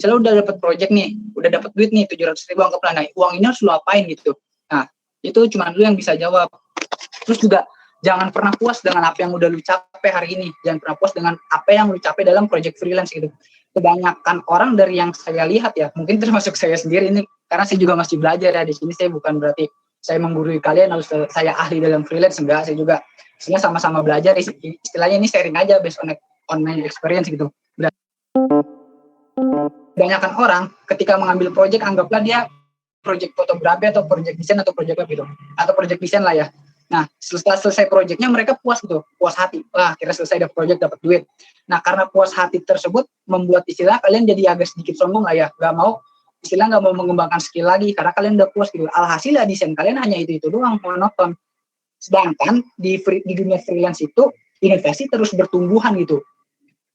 misalnya udah dapat project nih, udah dapat duit nih 700.000 anggaplah, nah uang ini harus lu apain gitu. Nah itu cuma lu yang bisa jawab. Terus juga jangan pernah puas dengan apa yang udah lu capai hari ini, jangan pernah puas dengan apa yang lu capai dalam project freelance gitu. Kebanyakan orang dari yang saya lihat ya, mungkin termasuk saya sendiri ini, karena saya juga masih belajar ya di sini, saya bukan berarti saya menggurui kalian harus saya ahli dalam freelance, enggak, saya juga sebenarnya sama-sama belajar, istilahnya ini sharing aja based on my experience gitu. Kebanyakan orang ketika mengambil project, anggaplah dia project fotografi atau project desain atau project web gitu, atau project desain lah ya. Nah, setelah selesai projectnya mereka puas gitu, puas hati. Wah, akhirnya selesai dapat project, dapat duit. Nah, karena puas hati tersebut membuat istilah kalian jadi agak sedikit sombong lah ya. Nggak mau mengembangkan skill lagi karena kalian udah puas gitu. Alhasil ya desain kalian hanya itu doang, monoton. Sedangkan di dunia freelance itu inovasi terus bertumbuhan gitu.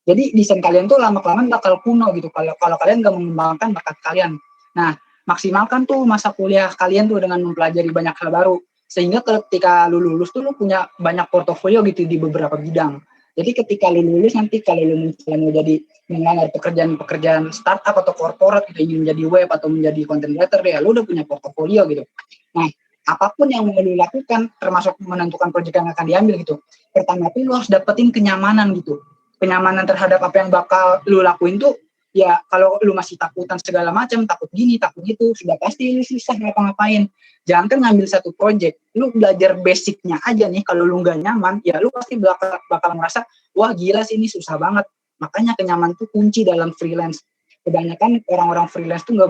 Jadi desain kalian tuh lama-kelamaan bakal kuno gitu kalau kalian nggak mengembangkan bakat kalian. Nah, maksimalkan tuh masa kuliah kalian tuh dengan mempelajari banyak hal baru. Sehingga ketika lu lulus tuh lu punya banyak portofolio gitu di beberapa bidang. Jadi ketika lu lulus nanti kalau lu mau jadi mengelamar pekerjaan startup atau korporat gitu, ingin menjadi web atau menjadi content writer ya lu udah punya portofolio gitu. Nah, apapun yang mau lu lakukan termasuk menentukan proyek yang akan diambil gitu. Pertama tuh lu harus dapetin kenyamanan gitu. Kenyamanan terhadap apa yang bakal lu lakuin tuh ya kalau lu masih takutan segala macam, takut gini, takut gitu, sudah pasti lu susah ngapa-ngapain. Jangan kan ngambil satu project, lu belajar basicnya aja nih, kalau lu nggak nyaman, ya lu pasti bakal merasa, wah gila sih ini susah banget. Makanya kenyamanan itu kunci dalam freelance. Kebanyakan orang-orang freelance tuh nggak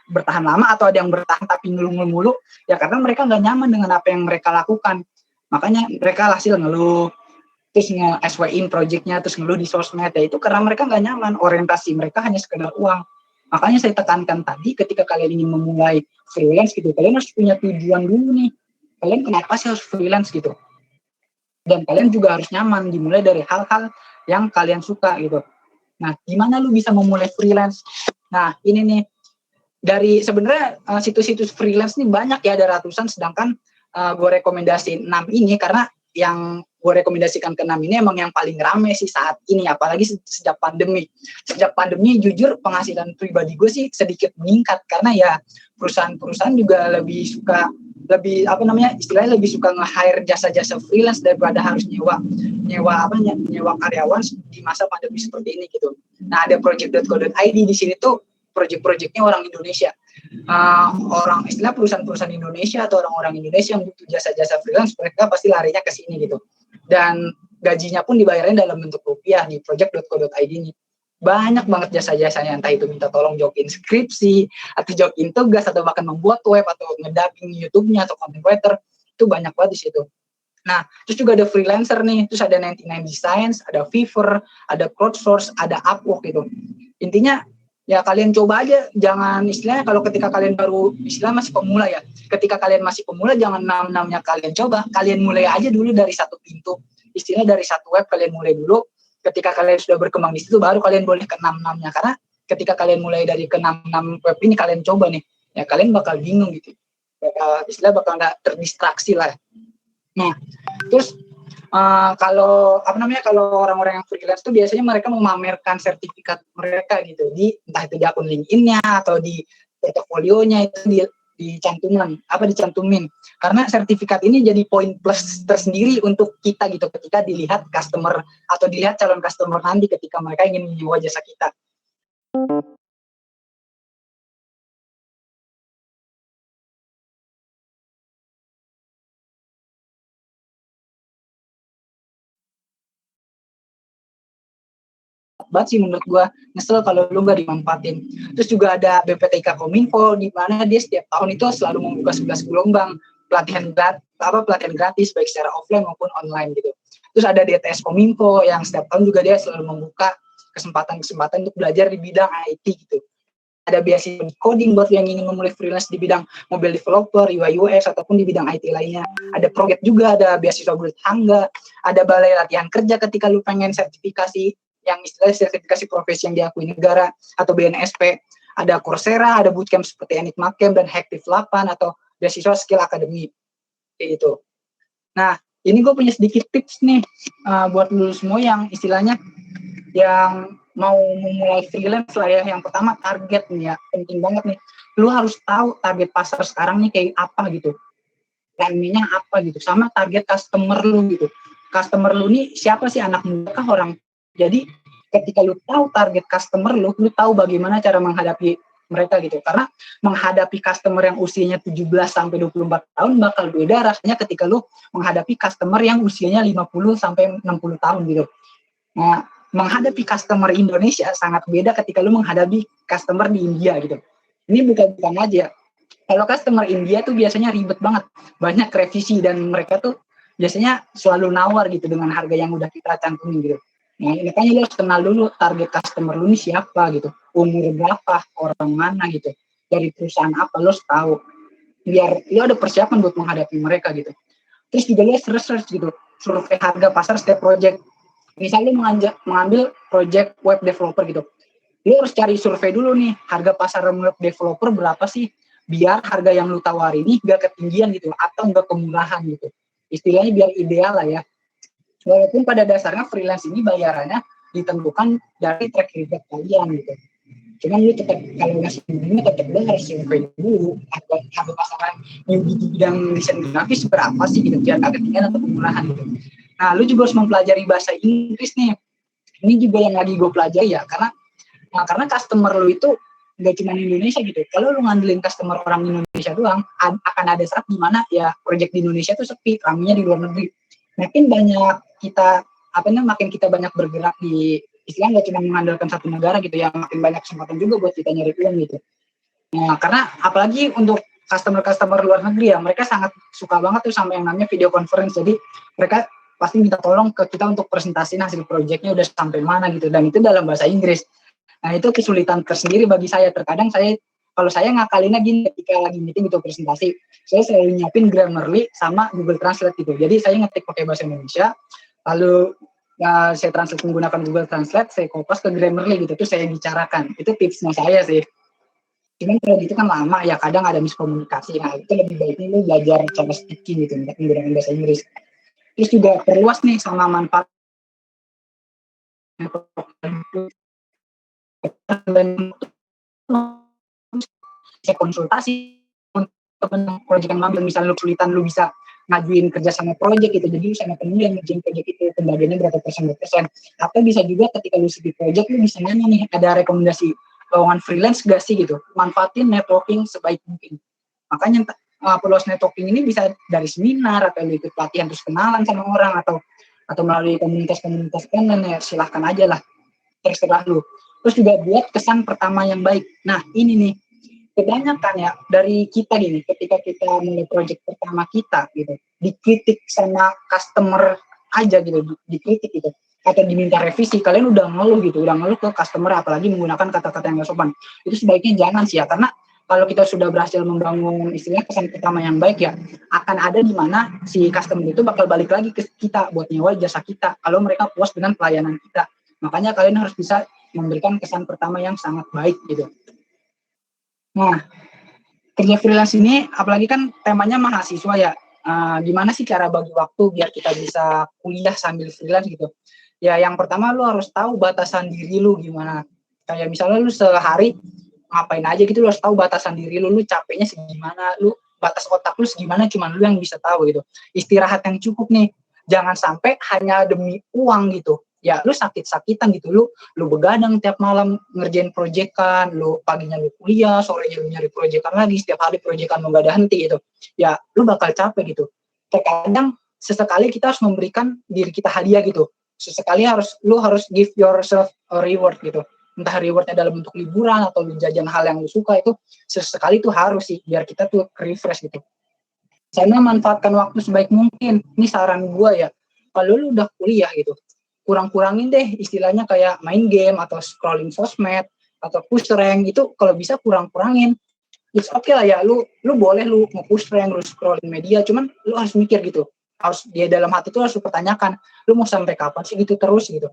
bertahan lama atau ada yang bertahan tapi ngeluh mulu, ya karena mereka nggak nyaman dengan apa yang mereka lakukan. Makanya mereka hasil ngeluh, terus nge-SW-in projectnya, terus ngeluh di sosmed, ya itu karena mereka nggak nyaman, orientasi mereka hanya sekedar uang. Makanya saya tekankan tadi, ketika kalian ingin memulai freelance gitu, kalian harus punya tujuan dulu nih, kalian kenapa sih harus freelance gitu, dan kalian juga harus nyaman, dimulai dari hal-hal yang kalian suka gitu. Nah, gimana lu bisa memulai freelance? Nah, ini nih, dari sebenarnya situs-situs freelance nih banyak ya, ada ratusan, sedangkan gue rekomendasi 6 ini karena yang gue rekomendasikan ke 6 ini emang yang paling rame sih saat ini, apalagi sejak pandemi. Sejak pandemi jujur penghasilan pribadi gue sih sedikit meningkat karena ya perusahaan-perusahaan juga lebih suka istilahnya lebih suka nge-hire jasa-jasa freelance daripada harus nyewa karyawan di masa pandemi seperti ini gitu. Nah, ada project.co.id di sini tuh project-projectnya orang Indonesia. Orang istilah perusahaan-perusahaan Indonesia atau orang-orang Indonesia yang butuh jasa-jasa freelance, mereka pasti larinya ke sini gitu. Dan gajinya pun dibayarin dalam bentuk rupiah di project.co.id ini. Banyak banget jasa-jasanya, entah itu minta tolong jokin skripsi, atau jokin tugas, atau bahkan membuat web, atau ngedubbing YouTube-nya, atau content writer, itu banyak banget di situ. Nah, terus juga ada freelancer nih, terus ada 99 Designs, ada Fiverr, ada Crowdsource, ada Upwork gitu. Intinya, ya kalian coba aja, jangan istilahnya kalau ketika kalian baru, istilah masih pemula ya, ketika kalian masih pemula jangan nam-namnya kalian coba, kalian mulai aja dulu dari satu pintu, istilah dari satu web kalian mulai dulu, ketika kalian sudah berkembang di situ baru kalian boleh ke nam-namnya, karena ketika kalian mulai dari ke nam-nam web ini kalian coba nih, ya kalian bakal bingung gitu, bakal nggak terdistraksi lah. Nah, terus kalau orang-orang yang freelance tuh biasanya mereka memamerkan sertifikat mereka gitu di entah itu di akun LinkedIn-nya atau di portofolionya itu dicantumin karena sertifikat ini jadi poin plus tersendiri untuk kita gitu ketika dilihat customer atau dilihat calon customer nanti ketika mereka ingin menyewa jasa kita. Banget sih menurut gue, nyesel kalau lu nggak dimanfaatin. Terus juga ada BPTK Kominfo di mana dia setiap tahun itu selalu membuka 11 gelombang pelatihan gratis baik secara offline maupun online gitu. Terus ada DTS Kominfo yang setiap tahun juga dia selalu membuka kesempatan untuk belajar di bidang IT gitu. Ada beasiswa coding buat yang ingin memulai freelance di bidang mobile developer, UI UX ataupun di bidang IT lainnya. Ada project juga, ada beasiswa Bulet Hangga, ada balai latihan kerja ketika lu pengen sertifikasi yang istilahnya sertifikasi profesi yang diakui negara atau BNSP, ada Coursera, ada bootcamp seperti Enigma Camp dan Hacktive 8 atau beasiswa Skill Academy gitu. Nah, ini gue punya sedikit tips nih buat lu semua yang istilahnya yang mau memulai freelance lah ya, yang pertama target nih ya, penting banget nih. Lu harus tahu target pasar sekarang nih kayak apa gitu, plannya apa gitu, sama target customer lu gitu. Customer lu nih siapa sih, anak muda kah, orang? Jadi ketika lu tahu target customer lu tahu bagaimana cara menghadapi mereka gitu. Karena menghadapi customer yang usianya 17 sampai 24 tahun bakal beda rasanya ketika lu menghadapi customer yang usianya 50 sampai 60 tahun gitu. Nah, menghadapi customer Indonesia sangat beda ketika lu menghadapi customer di India gitu. Ini bukan aja. Kalau customer India tuh biasanya ribet banget, banyak revisi, dan mereka tuh biasanya selalu nawar gitu dengan harga yang udah kita cantumin gitu. Nah, makanya lu harus kenal dulu target customer lu ini siapa gitu, umur berapa, orang mana gitu, dari perusahaan apa, lu harus tahu. Biar lu ada persiapan buat menghadapi mereka gitu. Terus juga lu research gitu, survei harga pasar setiap project. Misalnya lu mengambil project web developer gitu, lu harus cari survei dulu nih, harga pasar web developer berapa sih, biar harga yang lu tawarin ini gak ketinggian gitu, atau gak kemurahan gitu. Istilahnya biar ideal lah ya. Walaupun pada dasarnya freelance ini bayarannya ditentukan dari track record kalian gitu. Cuman lu tetap, kalau ngasih ini tetap lu harus survei dulu harga pasaran yang di bidang desain grafis berapa sih gitu, biar agak ketinggian atau kemurahan gitu. Nah, lu juga harus mempelajari bahasa Inggris nih. Ini juga yang lagi gue pelajari ya, karena customer lu itu nggak cuma di Indonesia gitu. Kalau lu ngandelin customer orang Indonesia doang, akan ada saat di mana ya project di Indonesia tuh sepi, ramenya di luar negeri. Makin kita banyak bergerak di istilah, nggak cuma mengandalkan satu negara gitu ya, makin banyak kesempatan juga buat kita nyari uang gitu. Nah, karena apalagi untuk customer luar negeri ya, mereka sangat suka banget tuh sama yang namanya video conference. Jadi mereka pasti minta tolong ke kita untuk presentasiin hasil proyeknya udah sampai mana gitu, dan itu dalam bahasa Inggris. Nah, itu kesulitan tersendiri bagi saya. Terkadang kalau saya ngakalinnya gini, ketika lagi meeting gitu presentasi, saya selalu nyiapin Grammarly sama Google Translate gitu. Jadi saya ngetik pakai bahasa Indonesia, lalu saya translate menggunakan Google Translate, saya kopas ke Grammarly gitu, terus saya bicarakan. Itu tipsnya saya sih. Cuman kalau gitu kan lama ya, kadang ada miskomunikasi. Nah, itu lebih baiknya lu belajar cara speaking gitu, menggunakan bahasa Inggris. Terus juga perluas nih sama manfaat dan bisa konsultasi untuk proyek yang ngambil. Misalnya lu kesulitan, lu bisa ngajuin kerja sama proyek gitu, jadi lu sama temen yang ngajuin proyek itu pembagiannya berapa persen. Atau bisa juga ketika lu sedih proyek, lu bisa nanya nih, ada rekomendasi lowongan freelance gak sih gitu. Manfaatin networking sebaik mungkin. Makanya perluas networking ini bisa dari seminar, atau lu ikut pelatihan terus kenalan sama orang, atau melalui komunitas-komunitas online ya, silahkan aja lah, terserah lu. Terus juga buat kesan pertama yang baik. Nah, ini nih, kebanyakan ya dari kita gini, ketika kita mulai project pertama kita gitu, dikritik sama customer aja gitu, dikritik gitu, atau diminta revisi, kalian udah ngeluh ke customer, apalagi menggunakan kata-kata yang gak sopan. Itu sebaiknya jangan sih ya, karena kalau kita sudah berhasil membangun istilah kesan pertama yang baik ya, akan ada di mana si customer itu bakal balik lagi ke kita buat nyewa jasa kita kalau mereka puas dengan pelayanan kita. Makanya kalian harus bisa memberikan kesan pertama yang sangat baik gitu. Nah, kerja freelance ini apalagi kan temanya mahasiswa ya. Gimana sih cara bagi waktu biar kita bisa kuliah sambil freelance gitu? Ya, yang pertama lu harus tahu batasan diri lu gimana. Kayak misalnya lu sehari ngapain aja gitu, lu harus tahu batasan diri lu capeknya segimana, lu batas otak lu segimana, cuman lu yang bisa tahu gitu. Istirahat yang cukup nih. Jangan sampai hanya demi uang gitu. Ya lu sakit-sakitan gitu, lu begadang tiap malam ngerjain proyekan, lu paginya lu kuliah, sorenya lu nyari proyekan lagi, setiap hari proyekan lu gak ada henti gitu. Ya lu bakal capek gitu. Terkadang sesekali kita harus memberikan diri kita hadiah gitu. Sesekali lu harus give yourself a reward gitu. Entah rewardnya dalam bentuk liburan atau lu jajan hal yang lu suka, itu sesekali tuh harus sih biar kita tuh refresh gitu. Saya manfaatkan waktu sebaik mungkin. Ini saran gue ya. Kalau lu udah kuliah gitu, kurang-kurangin deh istilahnya kayak main game atau scrolling sosmed atau push rank, itu kalau bisa kurang-kurangin. It's okay lah ya, lu boleh lu mau push rank, lu scrolling media, cuman lu harus mikir gitu. Harus dia dalam hati tuh harus pertanyakan, lu mau sampai kapan sih gitu terus gitu.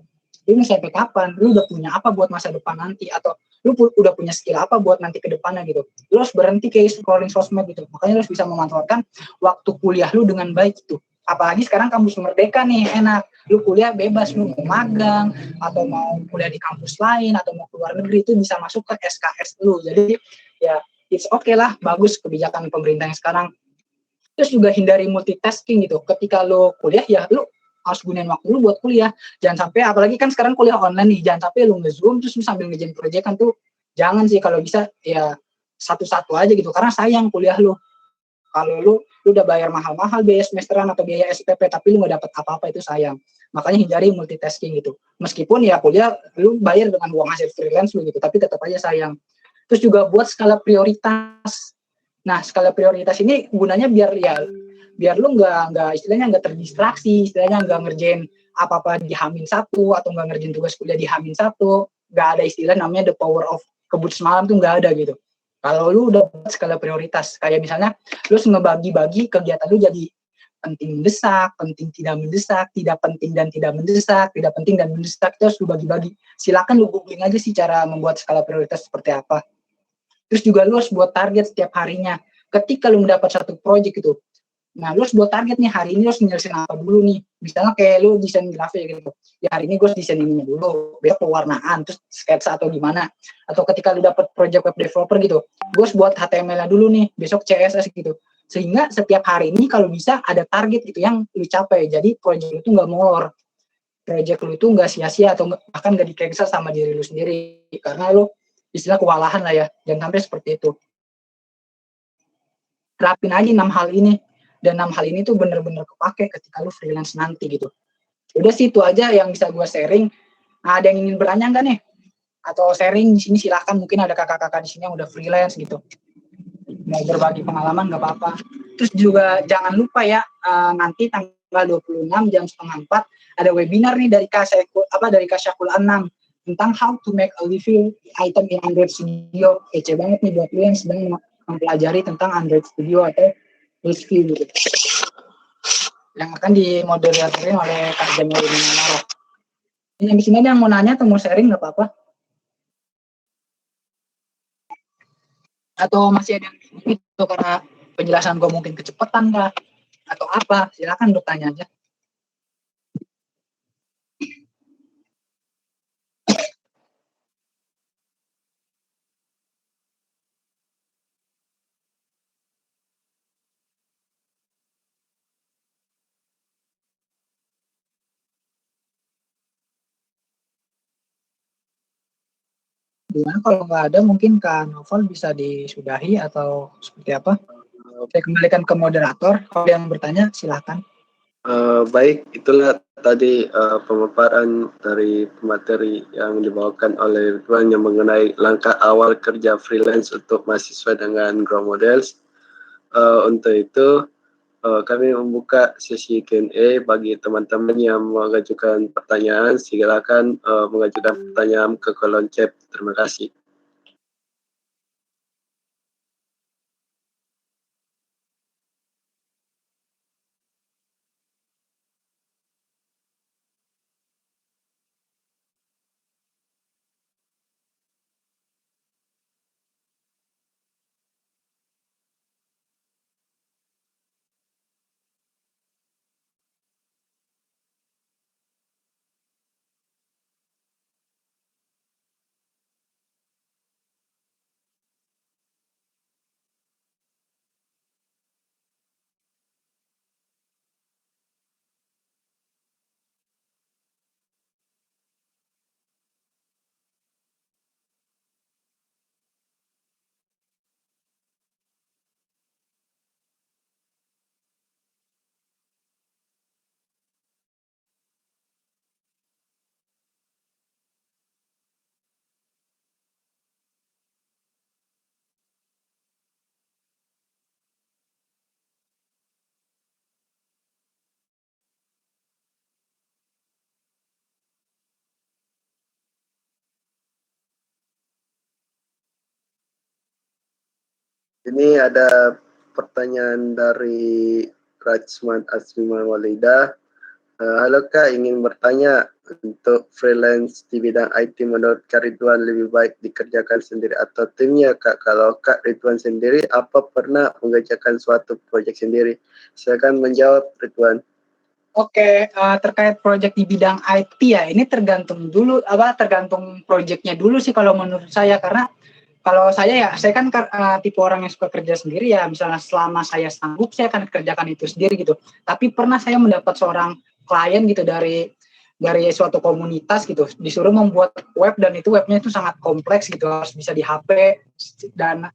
Lu mau sampai kapan? Lu udah punya apa buat masa depan nanti, atau lu udah punya skill apa buat nanti ke depannya gitu. Lu harus berhenti kayak scrolling sosmed gitu. Makanya lu harus bisa memanfaatkan waktu kuliah lu dengan baik gitu. Apalagi sekarang kampus Merdeka nih, enak. Lu kuliah bebas, lu mau magang, atau mau kuliah di kampus lain, atau mau keluar negeri, itu bisa masuk ke SKS lu. Jadi ya it's okay lah, bagus kebijakan pemerintah yang sekarang. Terus juga hindari multitasking gitu. Ketika lu kuliah ya lu harus gunain waktu lu buat kuliah. Jangan sampai, apalagi kan sekarang kuliah online nih, jangan sampai lu nge-zoom terus lu sambil ngerjain proyekan tuh. Jangan sih, kalau bisa ya satu-satu aja gitu. Karena sayang kuliah lu. Kalau lu udah bayar mahal-mahal biaya semesteran atau biaya SPP tapi lu nggak dapet apa-apa, itu sayang. Makanya hindari multitasking gitu. Meskipun ya kuliah lu bayar dengan uang hasil freelance lu gitu, tapi tetap aja sayang. Terus juga buat skala prioritas. Nah, skala prioritas ini gunanya biar lu nggak istilahnya nggak terdistraksi, istilahnya nggak ngerjain apa-apa di H-1 atau nggak ngerjain tugas kuliah di H-1. Nggak ada istilah namanya the power of kebut semalam tuh, nggak ada gitu. Kalau lu udah buat skala prioritas, kayak misalnya lu ngebagi-bagi kegiatan lu jadi penting mendesak, penting tidak mendesak, tidak penting dan tidak mendesak, tidak penting dan mendesak, itu harus lu bagi-bagi. Silakan lu googling aja sih cara membuat skala prioritas seperti apa. Terus juga lu harus buat target setiap harinya. Ketika lu mendapat satu project itu, nah lu harus buat target nih, hari ini lu harus nyelesain apa dulu nih. Misalnya kayak lu desain grafik gitu. Ya hari ini gue desain ini dulu, besok pewarnaan, terus sketsa atau gimana. Atau ketika lu dapat project web developer gitu, gue harus buat HTML-nya dulu nih, besok CSS gitu. Sehingga setiap hari ini kalau bisa ada target gitu yang lu capai. Jadi project lu itu nggak molor. Project lu itu nggak sia-sia atau bahkan nggak dikeksa sama diri lu sendiri. Karena lu istilah kewalahan lah ya, jangan sampai seperti itu. Terapin aja 6 hal ini, dan 6 hal ini tuh bener-bener kepake ketika lu freelance nanti gitu. Udah sih itu aja yang bisa gue sharing. Nah, ada yang ingin bertanya nggak nih? Atau sharing di sini silahkan, mungkin ada kakak-kakak di sini yang udah freelance gitu. Mau berbagi pengalaman nggak apa-apa. Terus juga jangan lupa ya, nanti tanggal 26 jam setengah 4 ada webinar nih dari Kasyakul Anam tentang how to make a living item in Android Studio. Kece banget nih buat lu yang sedang mempelajari tentang Android Studio atau review gitu. Yang akan dimoderatori oleh Kak Jamal Minamaro. Ini di sini ada yang mau nanya atau mau sharing nggak apa-apa? Atau masih ada yang itu karena penjelasan gue mungkin kecepatan kah? Atau apa? Silakan bertanya aja. Gimana kalau nggak ada, mungkin Kak Novel bisa disudahi atau seperti apa? Saya kembalikan ke moderator. Kalau yang bertanya silakan. Baik, itulah tadi pemaparan dari pemateri yang dibawakan oleh Ridwan yang mengenai langkah awal kerja freelance untuk mahasiswa dengan Grow Models. Untuk itu, kami membuka sesi Q&A bagi teman-teman yang mengajukan pertanyaan. Silakan mengajukan pertanyaan ke kolom chat. Terima kasih. Ini ada pertanyaan dari Rajman Asma Walida. Halo Kak, ingin bertanya untuk freelance di bidang IT menurut Kak Ridwan lebih baik dikerjakan sendiri atau timnya Kak? Kalau Kak Ridwan sendiri, apa pernah mengerjakan suatu proyek sendiri? Silakan menjawab Ridwan. Oke, terkait project di bidang IT ya, ini tergantung proyeknya dulu sih kalau menurut saya. Karena kalau saya kan tipe orang yang suka kerja sendiri ya, misalnya selama saya sanggup, saya akan kerjakan itu sendiri gitu. Tapi pernah saya mendapat seorang klien gitu dari suatu komunitas gitu, disuruh membuat web dan itu webnya itu sangat kompleks gitu, harus bisa di HP dan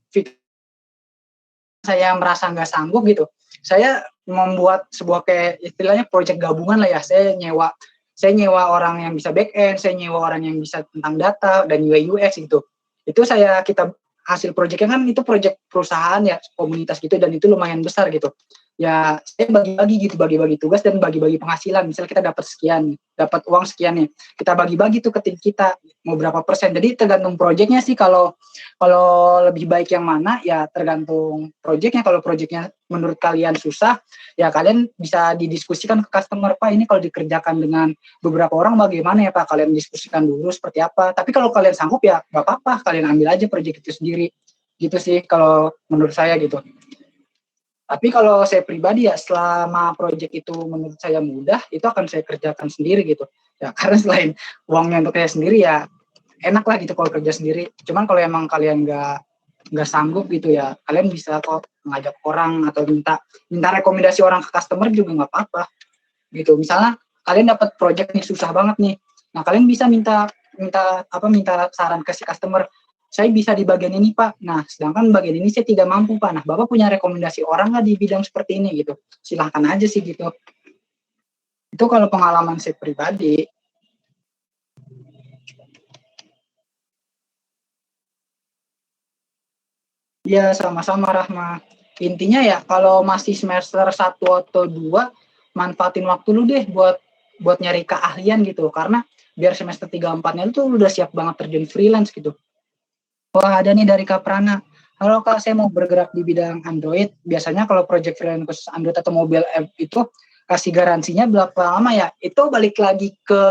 saya merasa nggak sanggup gitu. Saya membuat sebuah kayak istilahnya project gabungan lah ya. Saya nyewa orang yang bisa back end, saya nyewa orang yang bisa tentang data dan UI UX gitu. Itu kita hasil projectnya kan itu project perusahaan ya, komunitas gitu, dan itu lumayan besar gitu. Ya saya bagi-bagi tugas dan bagi-bagi penghasilan. Misal kita dapat sekian, dapat uang sekian nih, kita bagi-bagi tuh ke tim kita mau berapa persen. Jadi tergantung projectnya sih. Kalau lebih baik yang mana ya tergantung projectnya. Kalau projectnya menurut kalian susah, ya kalian bisa didiskusikan ke customer, Pak ini kalau dikerjakan dengan beberapa orang bagaimana ya Pak, kalian diskusikan dulu seperti apa. Tapi kalau kalian sanggup ya nggak apa-apa, kalian ambil aja project itu sendiri. Gitu sih kalau menurut saya gitu. Tapi kalau saya pribadi ya, selama project itu menurut saya mudah, itu akan saya kerjakan sendiri gitu. Ya karena selain uangnya untuk saya sendiri ya enak lah gitu kalau kerja sendiri. Cuman kalau emang kalian nggak sanggup gitu ya, kalian bisa kok ngajak orang atau minta rekomendasi orang ke customer juga nggak apa-apa gitu. Misalnya kalian dapat project nih susah banget nih, nah kalian bisa minta saran ke si customer, saya bisa di bagian ini Pak, nah sedangkan bagian ini saya tidak mampu Pak, nah Bapak punya rekomendasi orang nggak di bidang seperti ini gitu, silahkan aja sih gitu. Itu kalau pengalaman saya pribadi. Ya sama-sama Rahma. Intinya ya kalau masih semester 1 atau 2, manfaatin waktu lu deh buat nyari keahlian gitu. Karena biar semester 3-4-nya lu tuh udah siap banget terjun freelance gitu. Wah ada nih dari Kak Prana. Halo Kak, saya mau bergerak di bidang Android. Biasanya kalau project freelance khusus Android atau mobile app itu kasih garansinya berapa lama ya? Itu balik lagi ke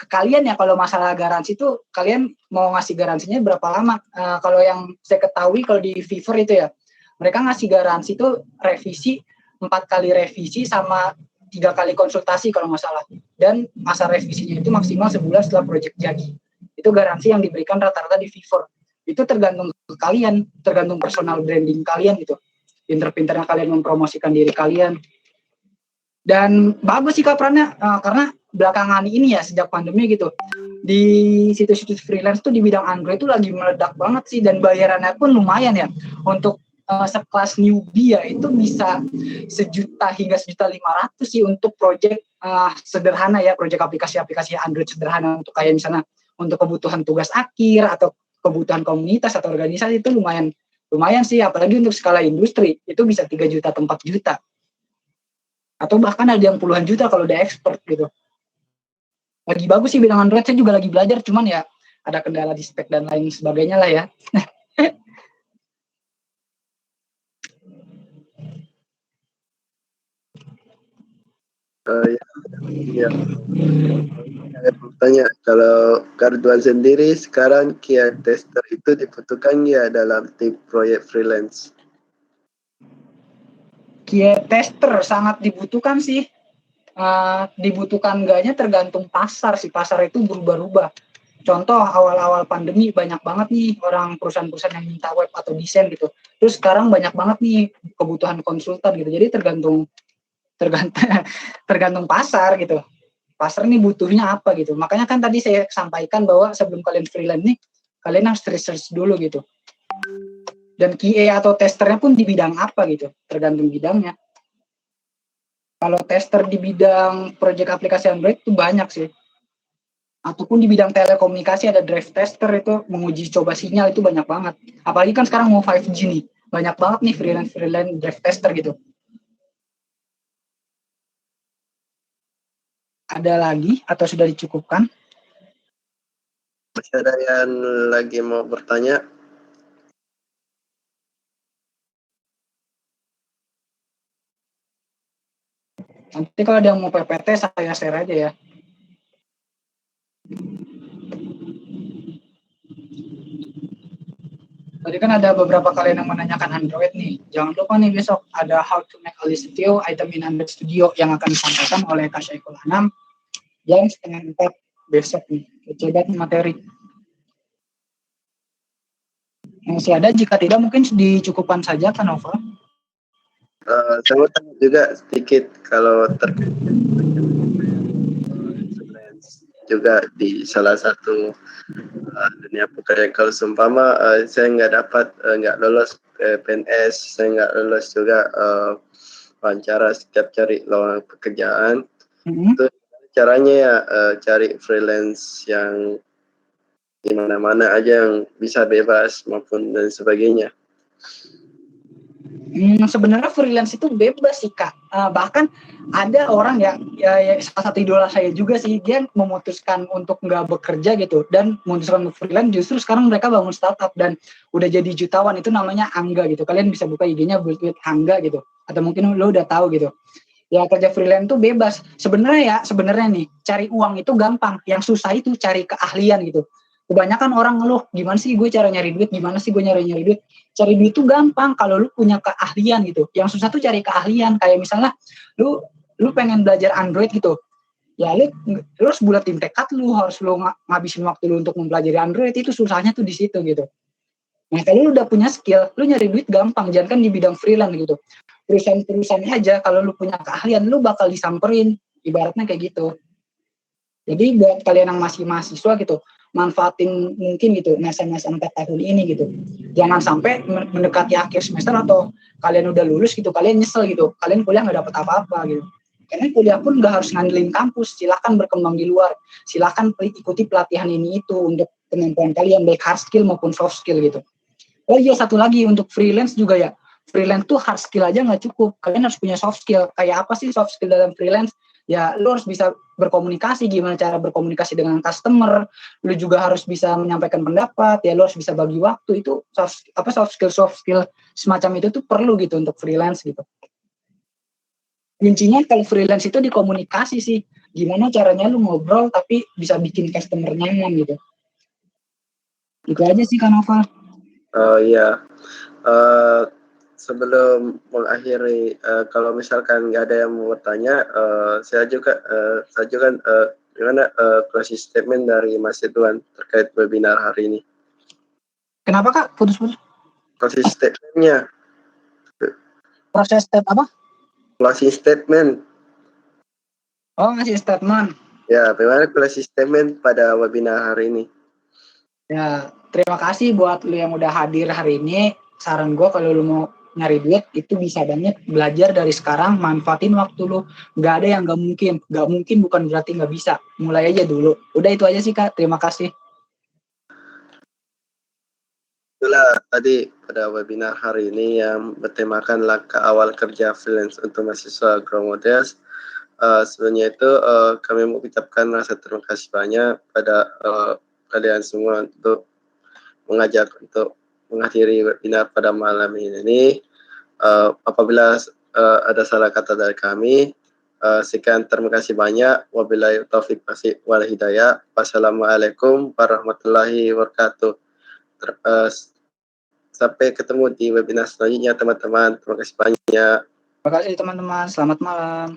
kalian ya. Kalau masalah garansi itu kalian mau ngasih garansinya berapa lama? Kalau yang saya ketahui kalau di Fiverr itu ya, mereka ngasih garansi itu revisi 4 kali revisi sama 3 kali konsultasi kalau nggak salah. Dan masa revisinya itu maksimal sebulan setelah project jadi. Itu garansi yang diberikan rata-rata di Fiverr. Itu tergantung ke kalian, tergantung personal branding kalian gitu. Pinter-pinternya kalian mempromosikan diri kalian. Dan bagus sih Kak perannya, karena belakangan ini ya sejak pandemi gitu, di situs-situs freelance tuh di bidang Android tuh lagi meledak banget sih, dan bayarannya pun lumayan ya. Untuk sekelas newbie ya itu bisa 1 juta hingga 1,5 juta sih untuk project sederhana ya, project aplikasi-aplikasi Android sederhana untuk kayak misalnya untuk kebutuhan tugas akhir atau kebutuhan komunitas atau organisasi. Itu lumayan sih, apalagi untuk skala industri itu bisa 3 juta atau 4 juta atau bahkan ada yang puluhan juta kalau udah expert gitu. Lagi bagus sih bidang Android, saya juga lagi belajar, cuman ya ada kendala di spek dan lain sebagainya lah ya. Ya, saya bertanya, kalau Karduan sendiri sekarang QA tester itu dibutuhkan ya dalam tim proyek freelance? QA tester sangat dibutuhkan sih. Dibutuhkan enggaknya tergantung pasar sih. Pasar itu berubah-ubah. Contoh awal-awal pandemi banyak banget nih orang perusahaan-perusahaan yang minta web atau desain gitu. Terus sekarang banyak banget nih kebutuhan konsultan gitu. Jadi tergantung tergantung tergantung pasar gitu. Pasar nih butuhnya apa gitu. Makanya kan tadi saya sampaikan bahwa sebelum kalian freelance nih, kalian harus research dulu gitu. Dan QA atau testernya pun di bidang apa gitu, tergantung bidangnya. Kalau tester di bidang project aplikasi Android itu banyak sih. Ataupun di bidang telekomunikasi ada drive tester, itu menguji coba sinyal, itu banyak banget. Apalagi kan sekarang mau 5G nih, banyak banget nih freelance drive tester gitu. Ada lagi atau sudah dicukupkan? Masih ada yang lagi mau bertanya? Nanti kalau ada yang mau PPT saya share aja ya. Tadi kan ada beberapa kalian yang menanyakan Android nih. Jangan lupa nih besok ada How to Make a List Studio Item in Android Studio yang akan disampaikan oleh Kak Syaikul Anam jam 3:30 besok nih. Coba nih materi. Masih ada, jika tidak mungkin dicukupkan saja Kak Nova. Saya mau tanya juga sedikit kalau terkait juga di salah satu dunia pekerjaan. Kalau seumpama saya nggak lolos PNS, saya nggak lolos juga wawancara setiap cari lowongan pekerjaan, itu caranya ya cari freelance yang di mana-mana aja yang bisa bebas maupun dan sebagainya. Sebenarnya freelance itu bebas sih Kak. Bahkan ada orang ya salah satu idola saya juga sih, dia memutuskan untuk nggak bekerja gitu dan memutuskan untuk freelance. Justru sekarang mereka bangun startup dan udah jadi jutawan, itu namanya Angga gitu. Kalian bisa buka IG-nya Build with Angga gitu. Atau mungkin lo udah tahu gitu. Ya kerja freelance itu bebas. Sebenarnya nih cari uang itu gampang. Yang susah itu cari keahlian gitu. Kebanyakan orang ngeluh, gimana sih gue cara nyari duit, gimana sih gue nyari duit. Cari duit itu gampang kalau lu punya keahlian gitu. Yang susah tuh cari keahlian. Kayak misalnya lu pengen belajar Android gitu. Ya lu harus bulatin tekad, lu harus ngabisin waktu lu untuk mempelajari Android. Itu susahnya tuh di situ gitu. Nah kalau lu udah punya skill, lu nyari duit gampang. Jangan kan di bidang freelance gitu. Perusahaan-perusahaan aja kalau lu punya keahlian, lu bakal disamperin. Ibaratnya kayak gitu. Jadi buat kalian yang masih mahasiswa gitu, manfaatin mungkin gitu masa-masa 4 tahun ini gitu. Jangan sampai mendekati akhir semester atau kalian udah lulus gitu, kalian nyesel gitu. Kalian kuliah nggak dapat apa-apa gitu. Karena kuliah pun nggak harus ngandelin kampus, silahkan berkembang di luar. Silahkan ikuti pelatihan ini itu untuk kemampuan kalian, baik hard skill maupun soft skill gitu. Oh iya, satu lagi untuk freelance juga ya. Freelance tuh hard skill aja nggak cukup. Kalian harus punya soft skill. Kayak apa sih soft skill dalam freelance? Ya, lu harus bisa berkomunikasi, gimana cara berkomunikasi dengan customer. Lu juga harus bisa menyampaikan pendapat. Ya, lu harus bisa bagi waktu. Itu soft skill semacam itu tuh perlu gitu untuk freelance gitu. Kuncinya kalau freelance itu di komunikasi sih. Gimana caranya lu ngobrol tapi bisa bikin customer nyaman gitu. Itu aja sih Kak Nova. Iya. Sebelum mengakhiri, kalau misalkan nggak ada yang mau bertanya, saya ajukan gimana closing statement dari Mas Ridwan terkait webinar hari ini. Kenapa Kak? Putus-putus. Closing statementnya. Proses step apa? Closing statement. Oh, ngasih statement. Ya, bagaimana closing statement pada webinar hari ini? Ya, terima kasih buat lu yang udah hadir hari ini. Saran gue kalau lu mau nyari duit itu bisa banget belajar dari sekarang, manfaatin waktu lu. Gak ada yang gak mungkin. Gak mungkin bukan berarti gak bisa. Mulai aja dulu. Udah itu aja sih Kak. Terima kasih. Itulah tadi pada webinar hari ini yang bertemakan langkah awal kerja freelance untuk mahasiswa Grow Models. Sebenarnya itu kami mengucapkan rasa terima kasih banyak pada kalian semua untuk mengajak untuk menghadiri webinar pada malam ini. Apabila ada salah kata dari kami, sekian terima kasih banyak. Wabillahi taufiq wal hidayah. Wassalamualaikum warahmatullahi wabarakatuh. Sampai ketemu di webinar selanjutnya teman-teman. Terima kasih banyak. Terima kasih teman-teman. Selamat malam.